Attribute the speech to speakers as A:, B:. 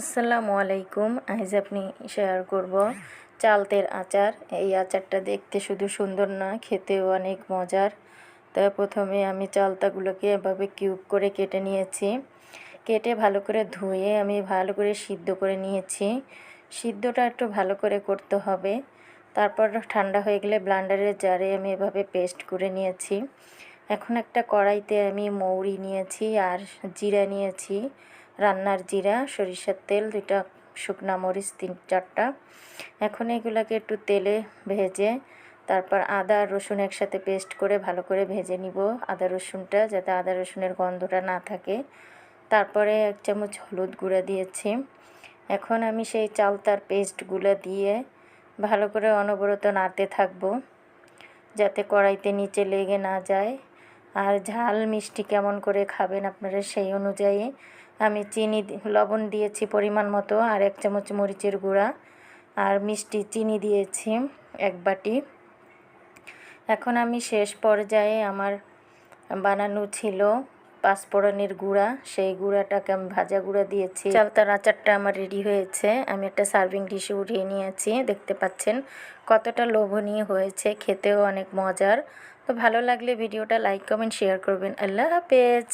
A: আসসালামু আলাইকুম। আজ আপনি শেয়ার করব চালতের আচার। এই আচারটা দেখতে শুধু সুন্দর না, খেতেও অনেক মজার। তাই প্রথমে আমি চালতাগুলোকে এভাবে কিউব করে কেটে নিয়েছি। কেটে ভালো করে ধুয়ে আমি ভালো করে সিদ্ধ করে নিয়েছি। সিদ্ধটা একটু ভালো করে করতে হবে। তারপর ঠান্ডা হয়ে গেলে ব্লেন্ডারের জারে আমি এভাবে পেস্ট করে নিয়েছি। এখন একটা কড়াইতে আমি মৌরি নিয়েছি আর জিরা নিয়েছি, রান্নার জিরা, সরিষার তেল, 2টা শুকনা মরিচ 3-4টা। এখন এগুলোকে একটু তেলে ভেজে তারপর আদা আর রসুন একসাথে পেস্ট করে ভালো করে ভেজে নিব আদা রসুনটা, যাতে আদা রসুনের গন্ধটা না থাকে। তারপরে 1 চামচ হলুদ গুঁড়া দিয়েছি। এখন আমি সেই চালতার পেস্টগুলো দিয়ে ভালো করে অনবরত নাড়তে থাকবো, যাতে কড়াইতে নিচে লেগে না যায়। আর ঝাল মিষ্টি কেমন করে খাবেন আপনারা সেই অনুযায়ী আমি লবণ দিয়েছি পরিমাণ মতো, আর 1 চামচ মরিচের গুঁড়া আর মিষ্টি চিনি দিয়েছি 1 বাটি। এখন আমি শেষ পর্যায়ে আমার বানানো ছিল পাঁচফোড়নের গুঁড়া, সেই গুঁড়াটাকে আমি ভাজা গুঁড়া দিয়েছি। চালতার আচারটা আমার রেডি হয়েছে। আমি একটা সার্ভিং ডিশে উঠিয়ে নিয়েছি। দেখতে পাচ্ছেন কতটা লোভনীয় হয়েছে, খেতেও অনেক মজার। তো ভালো লাগলে ভিডিওটা লাইক কমেন্ট শেয়ার করবেন। আল্লাহ হাফেজ।